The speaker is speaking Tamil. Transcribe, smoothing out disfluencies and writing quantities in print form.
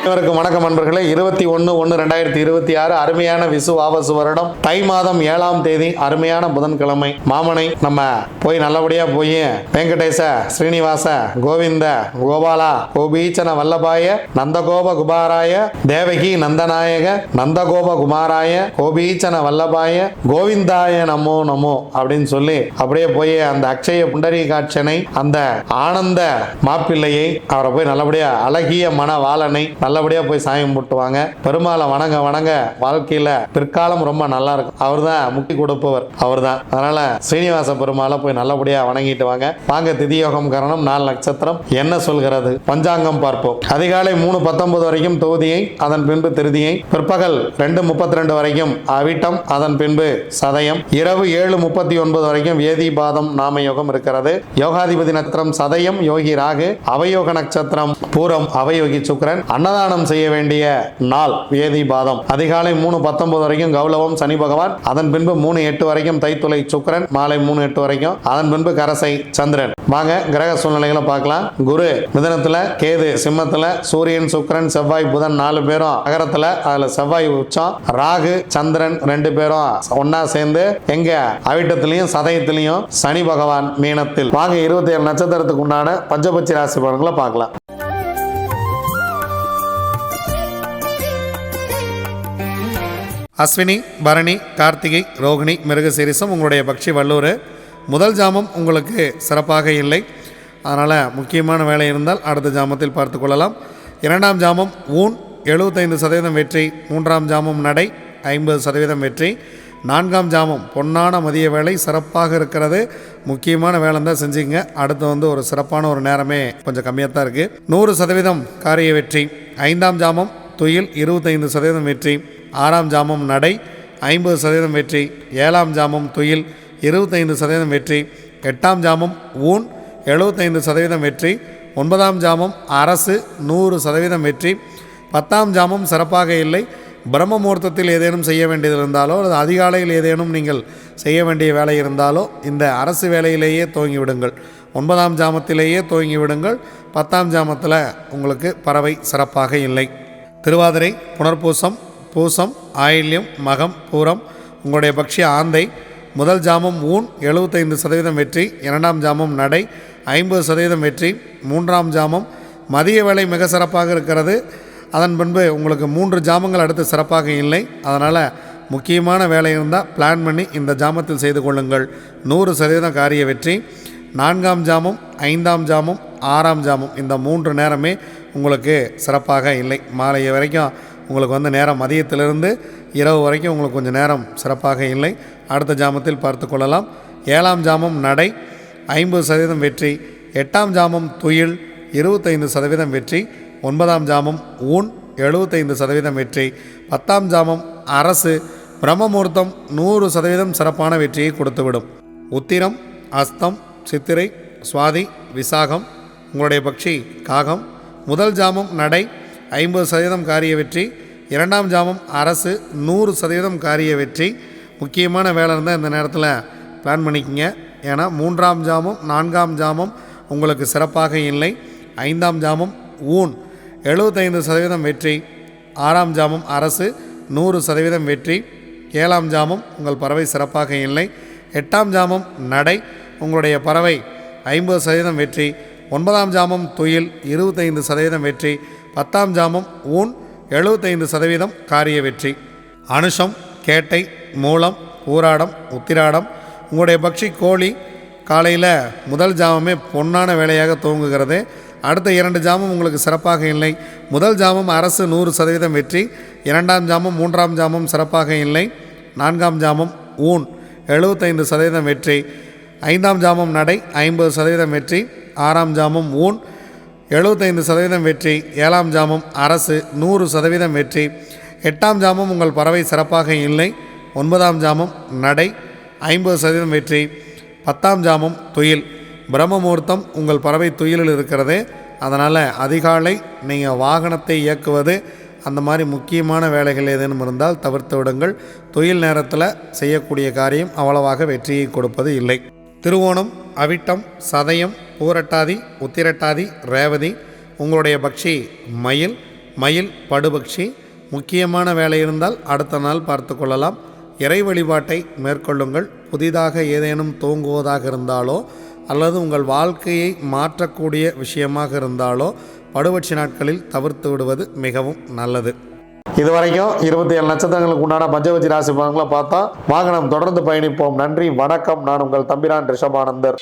அனைவருக்கும் வணக்கம் நண்பர்களே. 21/1/2026 அருமையான விசு வாவசு வருடம் தை மாதம் 7ஆம் தேதி அருமையான புதன்கிழமை. மாமனை நம்ம போய் நல்லபடியா போய் வெங்கடேச ஸ்ரீனிவாச கோவிந்த கோபாலா கோபீச்சன வல்லபாய நந்தகோப குமாராய தேவகி நந்தநாயக நந்தகோப குமாராய கோபீச்சன வல்லபாய கோவிந்தாய நமோ நமோ அப்படின்னு சொல்லி அப்படியே போய் அந்த அக்ஷய புண்டரீகாட்சனை அந்த ஆனந்த மாப்பிள்ளையை அவரை போய் நல்லபடியா அழகிய மனவாளனை நல்லபடியா போய் சாமி கும்பிட்டுவாங்க. பெருமாளை வணங்க வணங்க வாழ்க்கையில பிற்காலம் ரொம்ப நல்லா இருக்கும். அவர் தான் முக்தி கொடுப்பவர், அவர் தான். அதனால ஸ்ரீனிவாச பெருமாளை போய் நல்லபடியா வணங்கிட்டு வாங்க. வாங்க திதியோகம் கரணம் 4 நட்சத்திரம் என்ன சொல்கிறது பஞ்சாங்கம் பார்ப்போம். அதிகாலை 3:19 வரைக்கும் தொகுதியை, அதன் பின்பு திருதியை, பிற்பகல் 2:32 வரைக்கும் அவிட்டம், அதன் பின்பு சதயம், இரவு 7:39 வரைக்கும் வேதி பாதம் நாம யோகம் இருக்கிறது. யோகாதிபதி நட்சத்திரம் சதயம் யோகி ராகு, அவயோக நட்சத்திரம் பூரம் அவயோகி சுக்கிரன். அன்னதானம் செய்ய வேண்டிய நாள் வேதி பாதம். அதிகாலை 3:19 வரைக்கும் கௌலவம் சனி பகவான், அதன் பின்பு 3:08 வரைக்கும் தைத்துளை சுக்கிரன், மாலை 3:08 வரைக்கும், அதன் பின்பு கரசை சந்திரன். வாங்க கிரக சூழ்நிலைகளை பார்க்கலாம். குரு மிதனத்துல, கேது சிம்மத்துல, சூரியன் சுக்கிரன் செவ்வாய் புதன் 4 பேரும் அகரத்துல, அதுல செவ்வாய் உச்சம், ராகு சந்திரன் 2 பேரும் ஒன்னா சேர்ந்து எங்க அவிட்டத்திலையும் சதயத்திலையும், சனி பகவான் மீனத்தில். வாங்க 27 நட்சத்திரத்துக்கு உண்டான பஞ்சபட்சி ராசி பலன்களை பார்க்கலாம். அஸ்வினி, பரணி, கார்த்திகை, ரோகிணி, மிருகசீரிசம் உங்களுடைய பக்ஷி வல்லூர். முதல் ஜாமம் உங்களுக்கு சிறப்பாக இல்லை, அதனால் முக்கியமான வேலை இருந்தால் அடுத்த ஜாமத்தில் பார்த்து கொள்ளலாம். 2ஆம் ஜாமம் ஊன் 75% வெற்றி, 3ஆம் ஜாமம் நடை 50% வெற்றி, 4ஆம் ஜாமம் பொன்னான மதிய வேலை சிறப்பாக இருக்கிறது. முக்கியமான வேலை தான் செஞ்சுங்க. அடுத்து ஒரு சிறப்பான ஒரு நேரமே கொஞ்சம் கம்மியாக தான் இருக்குது. 100% காரிய வெற்றி. 5ஆம் ஜாமம் துயில் 25% வெற்றி, 6ஆம் ஜாமம் நடை 50% வெற்றி, 7ஆம் ஜாமம் துயில் 25% வெற்றி, 8ஆம் ஜாமம் ஊன் 75% வெற்றி, 9ஆம் ஜாமம் அரசு 100% வெற்றி, 10ஆம் ஜாமம் சிறப்பாக இல்லை. பிரம்ம முகூர்த்தத்தில் ஏதேனும் செய்ய வேண்டியது இருந்தாலோ அல்லது அதிகாலையில் ஏதேனும் நீங்கள் செய்ய வேண்டிய வேலை இருந்தாலோ இந்த அரசு வேலையிலேயே துவங்கி விடுங்கள். 9ஆம் ஜாமத்திலேயே துவங்கி விடுங்கள். 10ஆம் ஜாமத்தில் உங்களுக்கு பறவை சிறப்பாக இல்லை. திருவாதிரை, புனர்பூசம், பூசம், ஆயில்யம், மகம், பூரம் உங்களுடைய பக்ஷி ஆந்தை. முதல் ஜாமம் ஊன் 75% வெற்றி, 2ஆம் ஜாமம் நடை 50% வெற்றி, 3ஆம் ஜாமம் மதிய வேலை மிக சிறப்பாக இருக்கிறது. அதன் பின்பு உங்களுக்கு 3 ஜாமங்கள் அடுத்து சிறப்பாக இல்லை. அதனால் முக்கியமான வேலை இருந்தால் பிளான் பண்ணி இந்த ஜாமத்தில் செய்து கொள்ளுங்கள். 100% காரிய வெற்றி. 4ஆம் ஜாமம், 5ஆம் ஜாமம், 6ஆம் ஜாமம் இந்த 3 நேரமே உங்களுக்கு சிறப்பாக இல்லை. மாலை வரைக்கும் உங்களுக்கு நேரம் மதியத்திலிருந்து இரவு வரைக்கும் உங்களுக்கு கொஞ்சம் நேரம் சிறப்பாக இல்லை. அடுத்த ஜாமத்தில் பார்த்து கொள்ளலாம். 7ஆம் ஜாமம் நடை 50% வெற்றி, 8ஆம் ஜாமம் துயில் 25% வெற்றி, 9ஆம் ஜாமம் ஊன் 75% வெற்றி, 10ஆம் ஜாமம் அரசு பிரம்ம முகூர்த்தம் 100% சிறப்பான வெற்றியை கொடுத்துவிடும். உத்திரம், அஸ்தம், சித்திரை, சுவாதி, விசாகம் உங்களுடைய பக்ஷி காகம். முதல் ஜாமம் நடை 50% காரிய வெற்றி, 2ஆம் ஜாமம் அரசு 100% காரிய வெற்றி. முக்கியமான வேலை இருந்தால் இந்த நேரத்தில் பிளான் பண்ணிக்கங்க. ஏன்னா 3ஆம் ஜாமம் 4ஆம் ஜாமம் உங்களுக்கு சிறப்பாக இல்லை. 5ஆம் ஜாமம் ஊன் 75% வெற்றி, 6ஆம் ஜாமம் அரசு 100% வெற்றி, 7ஆம் ஜாமம் உங்கள் பறவை சிறப்பாக இல்லை. 8ஆம் ஜாமம் நடை உங்களுடைய பறவை 50% வெற்றி, 9ஆம் ஜாமம் துயில் 25% வெற்றி, 10ஆம் ஜாமம் ஊன் 75% காரிய வெற்றி. அனுஷம், கேட்டை, மூலம், பூராடம், உத்திராடம் உங்களுடைய பக்ஷி கோழி காலையில் முதல் ஜாமமே பொன்னான வேலையாக துவங்குகிறது. அடுத்த 2 ஜாமம் உங்களுக்கு சிறப்பாக இல்லை. முதல் ஜாமம் அரசு 100% வெற்றி, 2ஆம் ஜாமம் 3ஆம் ஜாமம் சிறப்பாக இல்லை, 4ஆம் ஜாமம் ஊன் 75% வெற்றி, 5ஆம் ஜாமம் நடை 50% வெற்றி, 6ஆம் ஜாமம் ஊன் 75% வெற்றி, 7ஆம் ஜாமம் அரசு 100% வெற்றி, 8ஆம் ஜாமம் உங்கள் பறவை சிறப்பாக இல்லை, 9ஆம் ஜாமம் நடை 50% வெற்றி, 10ஆம் ஜாமம் துயில் பிரம்ம முகூர்த்தம் உங்கள் பறவை துயிலில் இருக்கிறது. அதனால் அதிகாலை நீங்கள் வாகனத்தை இயக்குவது அந்த மாதிரி முக்கியமான வேலைகள் ஏதேனும் இருந்தால் தவிர்த்து விடுங்கள். துயில் நேரத்தில் செய்யக்கூடிய காரியம் அவ்வளவாக வெற்றியை கொடுப்பது இல்லை. திருவோணம், அவிட்டம், சதயம், பூரட்டாதி, உத்திரட்டாதி, ரேவதி உங்களுடைய பக்ஷி மயில். மயில், படுபக்ஷி. முக்கியமான வேலை இருந்தால் அடுத்த நாள் பார்த்து கொள்ளலாம். இறை வழிபாட்டை மேற்கொள்ளுங்கள். புதிதாக ஏதேனும் துவங்குவதாக இருந்தாலோ அல்லது உங்கள் வாழ்க்கையை மாற்றக்கூடிய விஷயமாக இருந்தாலோ படுபட்சி நாட்களில் தவிர்த்து விடுவது மிகவும் நல்லது. இதுவரைக்கும் 27 நட்சத்திரங்களுக்கு உண்டான பஞ்சபட்சி ராசி பலன்களை பார்த்தா வாங்க நாம் தொடர்ந்து பயணிப்போம். நன்றி, வணக்கம். நான் உங்கள் தம்பிரான் ரிஷபானந்தர்.